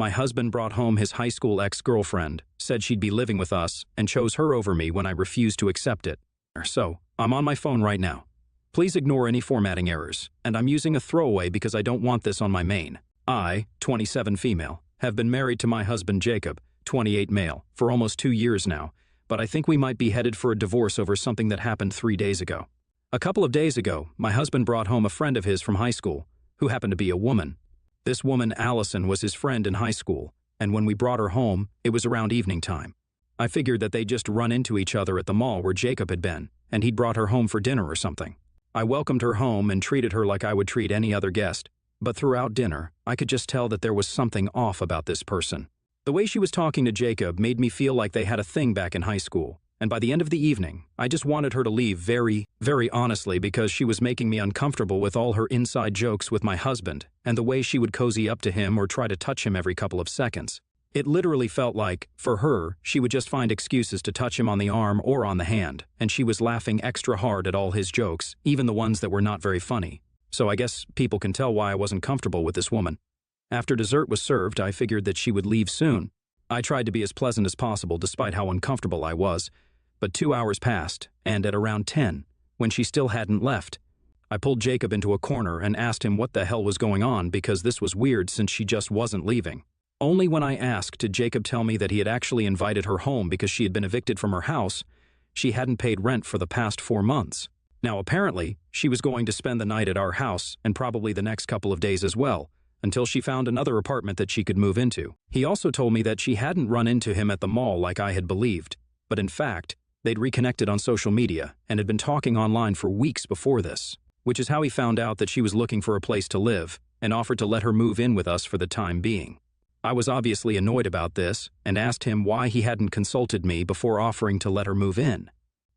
My husband brought home his high school ex-girlfriend, said she'd be living with us, and chose her over me when I refused to accept it. So, I'm on my phone right now. Please ignore any formatting errors, and I'm using a throwaway because I don't want this on my main. I, 27 female, have been married to my husband Jacob, 28 male, for almost 2 years now, but I think we might be headed for a divorce over something that happened 3 days ago. A couple of days ago, my husband brought home a friend of his from high school, who happened to be a woman. This woman, Allison, was his friend in high school, and when we brought her home, it was around evening time. I figured that they'd just run into each other at the mall where Jacob had been, and he'd brought her home for dinner or something. I welcomed her home and treated her like I would treat any other guest, but throughout dinner, I could just tell that there was something off about this person. The way she was talking to Jacob made me feel like they had a thing back in high school, and by the end of the evening, I just wanted her to leave very honestly because she was making me uncomfortable with all her inside jokes with my husband and the way she would cozy up to him or try to touch him every couple of seconds. It literally felt like, for her, she would just find excuses to touch him on the arm or on the hand, and she was laughing extra hard at all his jokes, even the ones that were not very funny. So I guess people can tell why I wasn't comfortable with this woman. After dessert was served, I figured that she would leave soon. I tried to be as pleasant as possible despite how uncomfortable I was, but 2 hours passed, and at around 10, when she still hadn't left, I pulled Jacob into a corner and asked him what the hell was going on because this was weird since she just wasn't leaving. Only when I asked did Jacob tell me that he had actually invited her home because she had been evicted from her house. She hadn't paid rent for the past 4 months. Now apparently, she was going to spend the night at our house and probably the next couple of days as well, until she found another apartment that she could move into. He also told me that she hadn't run into him at the mall like I had believed, but in fact, they'd reconnected on social media and had been talking online for weeks before this, which is how he found out that she was looking for a place to live and offered to let her move in with us for the time being. I was obviously annoyed about this and asked him why he hadn't consulted me before offering to let her move in.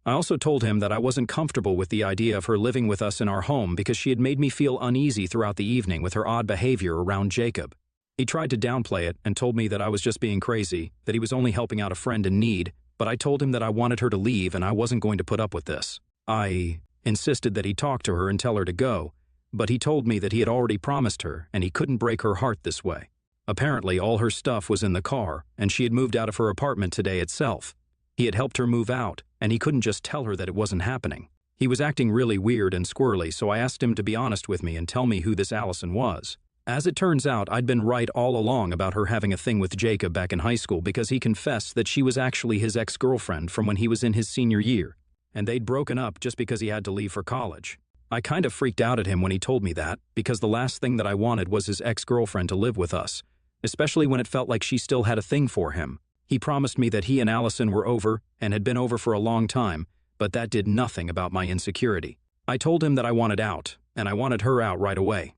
I also told him that I wasn't comfortable with the idea of her living with us in our home because she had made me feel uneasy throughout the evening with her odd behavior around Jacob. He tried to downplay it and told me that I was just being crazy, that he was only helping out a friend in need, but I told him that I wanted her to leave and I wasn't going to put up with this. I insisted that he talk to her and tell her to go, but he told me that he had already promised her and he couldn't break her heart this way. Apparently, all her stuff was in the car, and she had moved out of her apartment today itself. He had helped her move out, and he couldn't just tell her that it wasn't happening. He was acting really weird and squirrely, so I asked him to be honest with me and tell me who this Allison was. As it turns out, I'd been right all along about her having a thing with Jacob back in high school because he confessed that she was actually his ex-girlfriend from when he was in his senior year, and they'd broken up just because he had to leave for college. I kind of freaked out at him when he told me that, because the last thing that I wanted was his ex-girlfriend to live with us, especially when it felt like she still had a thing for him. He promised me that he and Allison were over and had been over for a long time, but that did nothing about my insecurity. I told him that I wanted out, and I wanted her out right away.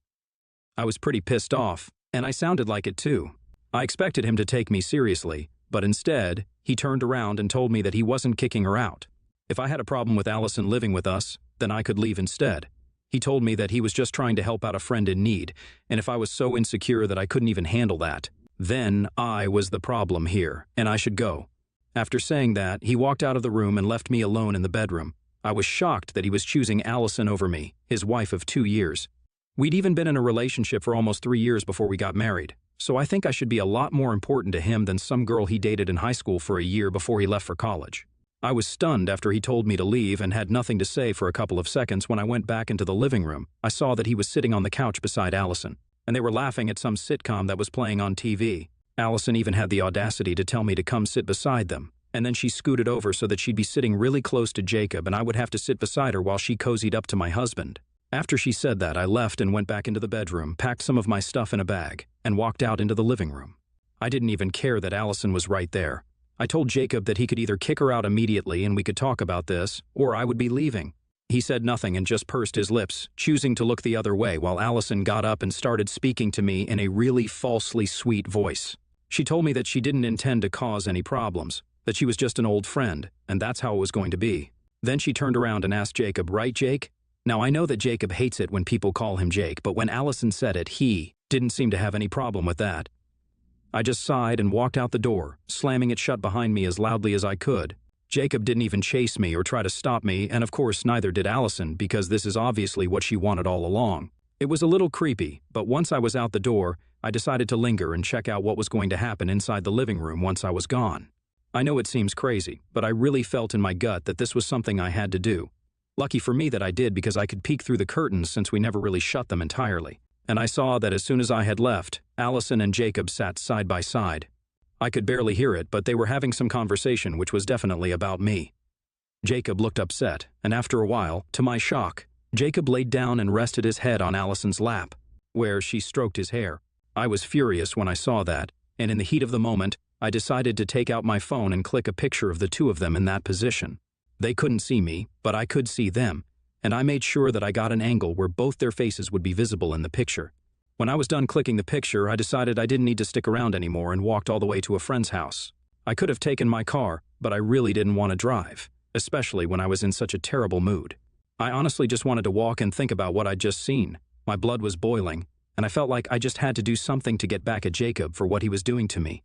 I was pretty pissed off, and I sounded like it too. I expected him to take me seriously, but instead, he turned around and told me that he wasn't kicking her out. If I had a problem with Allison living with us, then I could leave instead. He told me that he was just trying to help out a friend in need, and if I was so insecure that I couldn't even handle that, then I was the problem here, and I should go. After saying that, he walked out of the room and left me alone in the bedroom. I was shocked that he was choosing Allison over me, his wife of 2 years. We'd even been in a relationship for almost 3 years before we got married, so I think I should be a lot more important to him than some girl he dated in high school for a year before he left for college. I was stunned after he told me to leave and had nothing to say for a couple of seconds. When I went back into the living room, I saw that he was sitting on the couch beside Allison, and they were laughing at some sitcom that was playing on TV. Allison even had the audacity to tell me to come sit beside them, and then she scooted over so that she'd be sitting really close to Jacob and I would have to sit beside her while she cozied up to my husband. After she said that, I left and went back into the bedroom, packed some of my stuff in a bag, and walked out into the living room. I didn't even care that Allison was right there. I told Jacob that he could either kick her out immediately and we could talk about this, or I would be leaving. He said nothing and just pursed his lips, choosing to look the other way while Allison got up and started speaking to me in a really falsely sweet voice. She told me that she didn't intend to cause any problems, that she was just an old friend, and that's how it was going to be. Then she turned around and asked Jacob, "Right, Jake?" Now I know that Jacob hates it when people call him Jake, but when Allison said it, he didn't seem to have any problem with that. I just sighed and walked out the door, slamming it shut behind me as loudly as I could. Jacob didn't even chase me or try to stop me, and of course neither did Allison, because this is obviously what she wanted all along. It was a little creepy, but once I was out the door, I decided to linger and check out what was going to happen inside the living room once I was gone. I know it seems crazy, but I really felt in my gut that this was something I had to do. Lucky for me that I did, because I could peek through the curtains since we never really shut them entirely. And I saw that as soon as I had left, Allison and Jacob sat side by side. I could barely hear it, but they were having some conversation which was definitely about me. Jacob looked upset, and after a while, to my shock, Jacob laid down and rested his head on Allison's lap, where she stroked his hair. I was furious when I saw that, and in the heat of the moment, I decided to take out my phone and click a picture of the two of them in that position. They couldn't see me, but I could see them, and I made sure that I got an angle where both their faces would be visible in the picture. When I was done clicking the picture, I decided I didn't need to stick around anymore and walked all the way to a friend's house. I could have taken my car, but I really didn't want to drive, especially when I was in such a terrible mood. I honestly just wanted to walk and think about what I'd just seen. My blood was boiling, and I felt like I just had to do something to get back at Jacob for what he was doing to me.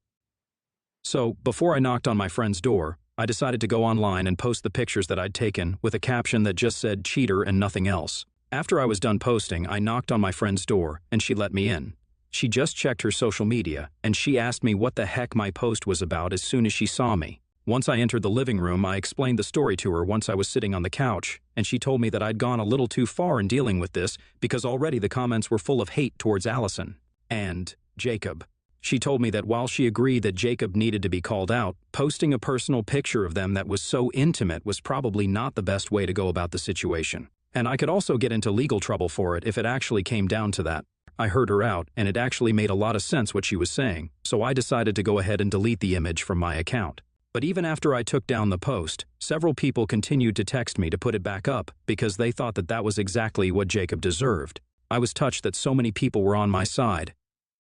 So, before I knocked on my friend's door, I decided to go online and post the pictures that I'd taken with a caption that just said cheater and nothing else. After I was done posting, I knocked on my friend's door, and she let me in. She just checked her social media, and she asked me what the heck my post was about as soon as she saw me. Once I entered the living room, I explained the story to her once I was sitting on the couch, and she told me that I'd gone a little too far in dealing with this because already the comments were full of hate towards Allison and Jacob. She told me that while she agreed that Jacob needed to be called out, posting a personal picture of them that was so intimate was probably not the best way to go about the situation. And I could also get into legal trouble for it if it actually came down to that. I heard her out, and it actually made a lot of sense what she was saying, so I decided to go ahead and delete the image from my account. But even after I took down the post, several people continued to text me to put it back up because they thought that that was exactly what Jacob deserved. I was touched that so many people were on my side.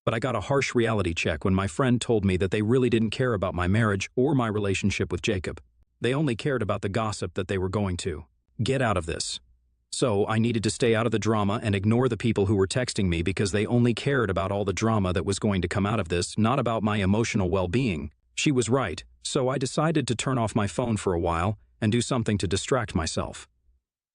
But I got a harsh reality check when my friend told me that they really didn't care about my marriage or my relationship with Jacob. They only cared about the gossip that they were going to get out of this. So I needed to stay out of the drama and ignore the people who were texting me because they only cared about all the drama that was going to come out of this, not about my emotional well-being. She was right, so I decided to turn off my phone for a while and do something to distract myself.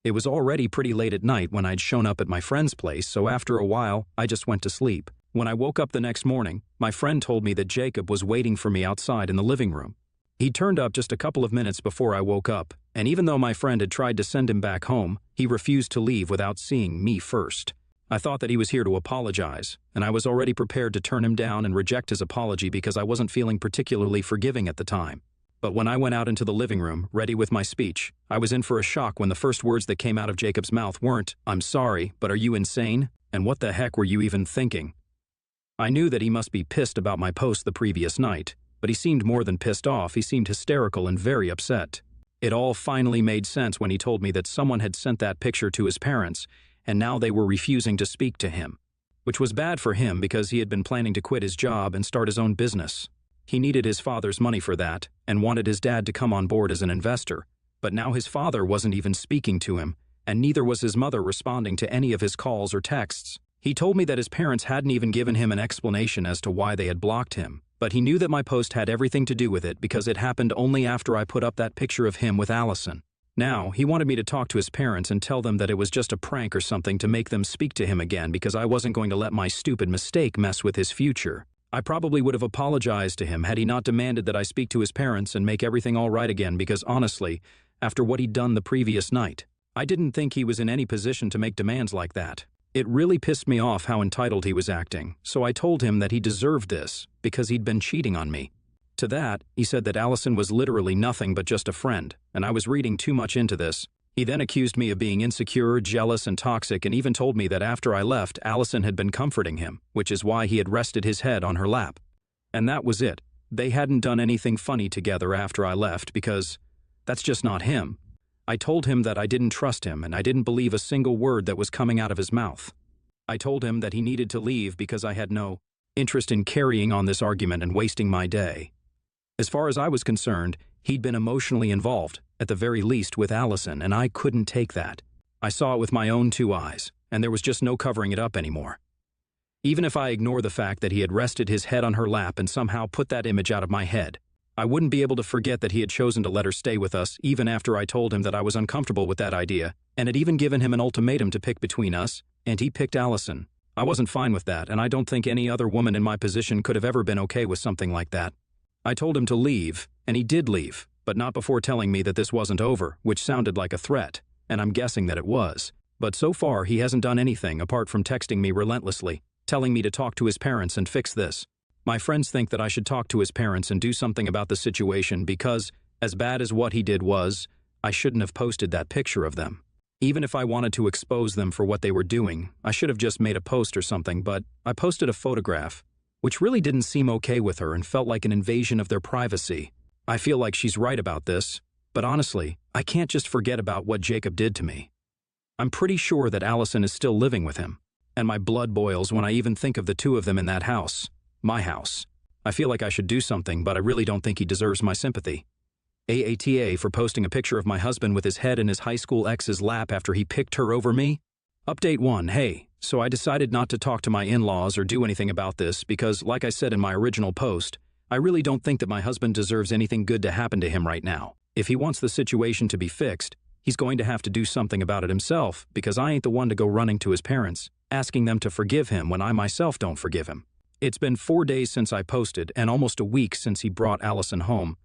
It was already pretty late at night when I'd shown up at my friend's place, so after a while, I just went to sleep. When I woke up the next morning, my friend told me that Jacob was waiting for me outside in the living room. He turned up just a couple of minutes before I woke up, and even though my friend had tried to send him back home, he refused to leave without seeing me first. I thought that he was here to apologize, and I was already prepared to turn him down and reject his apology because I wasn't feeling particularly forgiving at the time. But when I went out into the living room, ready with my speech, I was in for a shock when the first words that came out of Jacob's mouth weren't, "I'm sorry, but are you insane? And what the heck were you even thinking?" I knew that he must be pissed about my post the previous night, but he seemed more than pissed off. He seemed hysterical and very upset. It all finally made sense when he told me that someone had sent that picture to his parents, and now they were refusing to speak to him, which was bad for him because he had been planning to quit his job and start his own business. He needed his father's money for that and wanted his dad to come on board as an investor, but now his father wasn't even speaking to him, and neither was his mother responding to any of his calls or texts. He told me that his parents hadn't even given him an explanation as to why they had blocked him, but he knew that my post had everything to do with it because it happened only after I put up that picture of him with Allison. Now, he wanted me to talk to his parents and tell them that it was just a prank or something to make them speak to him again because I wasn't going to let my stupid mistake mess with his future. I probably would have apologized to him had he not demanded that I speak to his parents and make everything all right again because honestly, after what he'd done the previous night, I didn't think he was in any position to make demands like that. It really pissed me off how entitled he was acting, so I told him that he deserved this because he'd been cheating on me. To that, he said that Allison was literally nothing but just a friend, and I was reading too much into this. He then accused me of being insecure, jealous, and toxic, and even told me that after I left, Allison had been comforting him, which is why he had rested his head on her lap. And that was it. They hadn't done anything funny together after I left because that's just not him. I told him that I didn't trust him and I didn't believe a single word that was coming out of his mouth. I told him that he needed to leave because I had no interest in carrying on this argument and wasting my day. As far as I was concerned, he'd been emotionally involved, at the very least with Allison, and I couldn't take that. I saw it with my own two eyes, and there was just no covering it up anymore. Even if I ignore the fact that he had rested his head on her lap and somehow put that image out of my head, I wouldn't be able to forget that he had chosen to let her stay with us even after I told him that I was uncomfortable with that idea and had even given him an ultimatum to pick between us and he picked Allison. I wasn't fine with that, and I don't think any other woman in my position could have ever been okay with something like that. I told him to leave, and he did leave, but not before telling me that this wasn't over, which sounded like a threat, and I'm guessing that it was. But so far, he hasn't done anything apart from texting me relentlessly, telling me to talk to his parents and fix this. My friends think that I should talk to his parents and do something about the situation because, as bad as what he did was, I shouldn't have posted that picture of them. Even if I wanted to expose them for what they were doing, I should have just made a post or something, but I posted a photograph, which really didn't seem okay with her and felt like an invasion of their privacy. I feel like she's right about this, but honestly, I can't just forget about what Jacob did to me. I'm pretty sure that Allison is still living with him, and my blood boils when I even think of the two of them in that house. My house. I feel like I should do something, but I really don't think he deserves my sympathy. AATA for posting a picture of my husband with his head in his high school ex's lap after he picked her over me. Update 1. Hey, so I decided not to talk to my in-laws or do anything about this because, like I said in my original post, I really don't think that my husband deserves anything good to happen to him right now. If he wants the situation to be fixed, he's going to have to do something about it himself because I ain't the one to go running to his parents, asking them to forgive him when I myself don't forgive him. It's been 4 days since I posted and almost a week since he brought Allison home.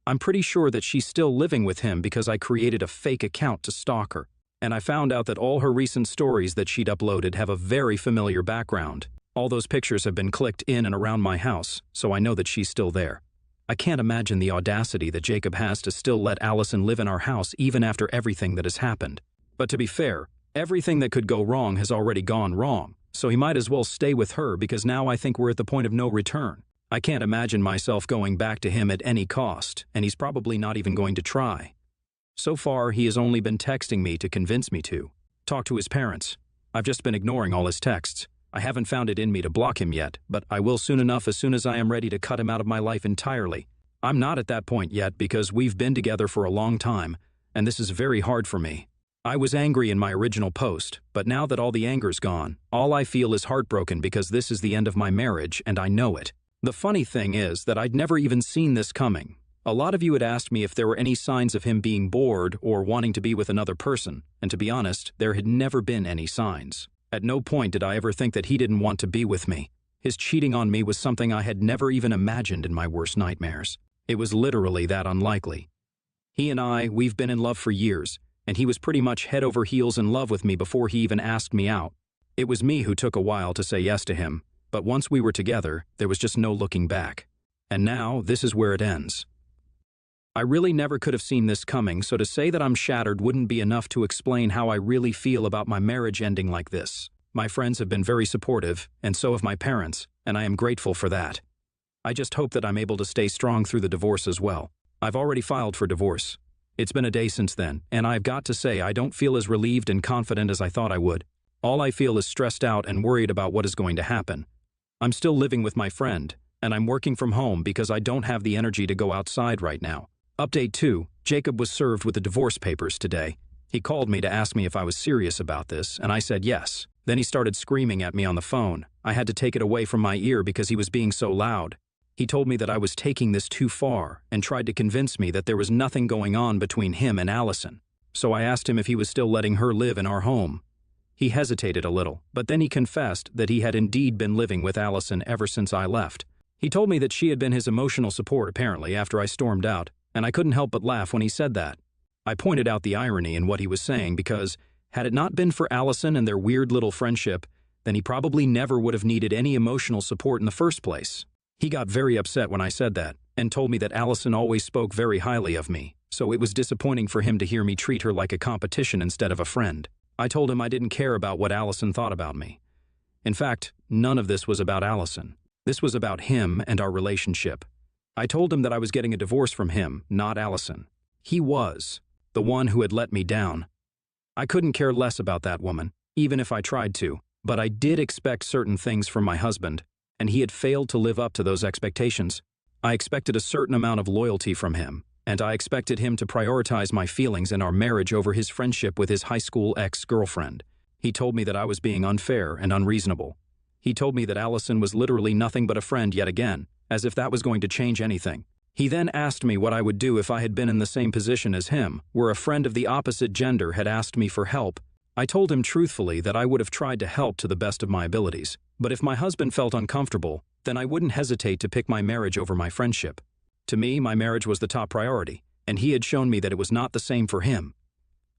I'm pretty sure that she's still living with him because I created a fake account to stalk her, and I found out that all her recent stories that she'd uploaded have a very familiar background. All those pictures have been clicked in and around my house, so I know that she's still there. I can't imagine the audacity that Jacob has to still let Allison live in our house even after everything that has happened. But to be fair, everything that could go wrong has already gone wrong, so he might as well stay with her because now I think we're at the point of no return. I can't imagine myself going back to him at any cost, and he's probably not even going to try. So far, he has only been texting me to convince me to talk to his parents. I've just been ignoring all his texts. I haven't found it in me to block him yet, but I will soon enough as soon as I am ready to cut him out of my life entirely. I'm not at that point yet because we've been together for a long time, and this is very hard for me. I was angry in my original post, but now that all the anger's gone, all I feel is heartbroken because this is the end of my marriage and I know it. The funny thing is that I'd never even seen this coming. A lot of you had asked me if there were any signs of him being bored or wanting to be with another person, and to be honest, there had never been any signs. At no point did I ever think that he didn't want to be with me. His cheating on me was something I had never even imagined in my worst nightmares. It was literally that unlikely. He and we've been in love for years, and he was pretty much head over heels in love with me before he even asked me out. It was me who took a while to say yes to him, but once we were together, there was just no looking back. And now, this is where it ends. I really never could have seen this coming, so to say that I'm shattered wouldn't be enough to explain how I really feel about my marriage ending like this. My friends have been very supportive, and so have my parents, and I am grateful for that. I just hope that I'm able to stay strong through the divorce as well. I've already filed for divorce. It's been a day since then, and I've got to say I don't feel as relieved and confident as I thought I would. All I feel is stressed out and worried about what is going to happen. I'm still living with my friend, and I'm working from home because I don't have the energy to go outside right now. Update 2. Jacob was served with the divorce papers today. He called me to ask me if I was serious about this, and I said yes. Then he started screaming at me on the phone. I had to take it away from my ear because he was being so loud. He told me that I was taking this too far and tried to convince me that there was nothing going on between him and Allison. So I asked him if he was still letting her live in our home. He hesitated a little, but then he confessed that he had indeed been living with Allison ever since I left. He told me that she had been his emotional support apparently after I stormed out, and I couldn't help but laugh when he said that. I pointed out the irony in what he was saying because, had it not been for Allison and their weird little friendship, then he probably never would have needed any emotional support in the first place. He got very upset when I said that, and told me that Allison always spoke very highly of me, so it was disappointing for him to hear me treat her like a competition instead of a friend. I told him I didn't care about what Allison thought about me. In fact, none of this was about Allison. This was about him and our relationship. I told him that I was getting a divorce from him, not Allison. He was the one who had let me down. I couldn't care less about that woman, even if I tried to, but I did expect certain things from my husband, and he had failed to live up to those expectations. I expected a certain amount of loyalty from him, and I expected him to prioritize my feelings and our marriage over his friendship with his high school ex-girlfriend. He told me that I was being unfair and unreasonable. He told me that Allison was literally nothing but a friend yet again, as if that was going to change anything. He then asked me what I would do if I had been in the same position as him, where a friend of the opposite gender had asked me for help, I told him truthfully that I would have tried to help to the best of my abilities, but if my husband felt uncomfortable, then I wouldn't hesitate to pick my marriage over my friendship. To me, my marriage was the top priority, and he had shown me that it was not the same for him.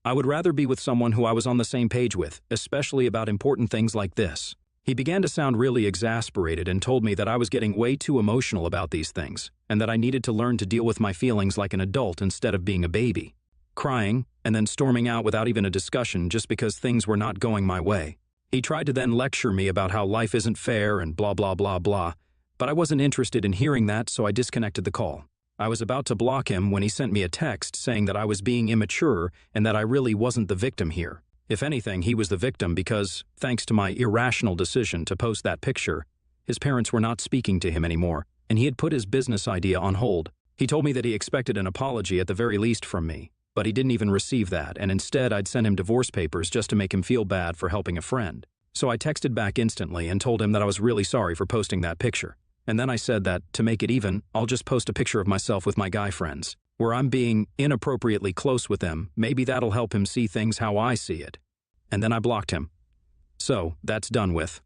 I would rather be with someone who I was on the same page with, especially about important things like this. He began to sound really exasperated and told me that I was getting way too emotional about these things, and that I needed to learn to deal with my feelings like an adult instead of being a baby. Crying, and then storming out without even a discussion just because things were not going my way. He tried to then lecture me about how life isn't fair and blah blah blah blah, but I wasn't interested in hearing that, so I disconnected the call. I was about to block him when he sent me a text saying that I was being immature and that I really wasn't the victim here. If anything, he was the victim because, thanks to my irrational decision to post that picture, his parents were not speaking to him anymore, and he had put his business idea on hold. He told me that he expected an apology at the very least from me, but he didn't even receive that, and instead I'd sent him divorce papers just to make him feel bad for helping a friend. So I texted back instantly and told him that I was really sorry for posting that picture. And then I said that, to make it even, I'll just post a picture of myself with my guy friends, where I'm being inappropriately close with them. Maybe that'll help him see things how I see it. And then I blocked him. So, that's done with.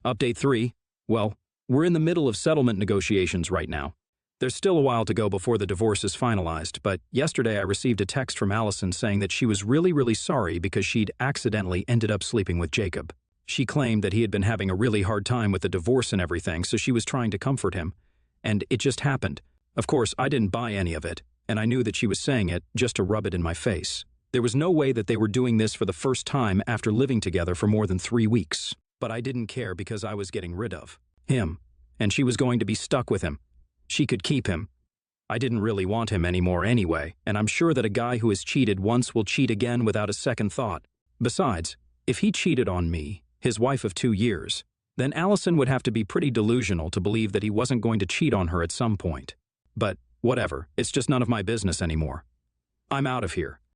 Update 3. Well, we're in the middle of settlement negotiations right now. There's still a while to go before the divorce is finalized, but yesterday I received a text from Allison saying that she was really sorry because she'd accidentally ended up sleeping with Jacob. She claimed that he had been having a really hard time with the divorce and everything, so she was trying to comfort him. And it just happened. Of course, I didn't buy any of it, and I knew that she was saying it just to rub it in my face. There was no way that they were doing this for the first time after living together for more than 3 weeks. But I didn't care because I was getting rid of him, and she was going to be stuck with him. She could keep him. I didn't really want him anymore anyway, and I'm sure that a guy who has cheated once will cheat again without a second thought. Besides, if he cheated on me, his wife of 2 years, then Allison would have to be pretty delusional to believe that he wasn't going to cheat on her at some point. But whatever, it's just none of my business anymore. I'm out of here.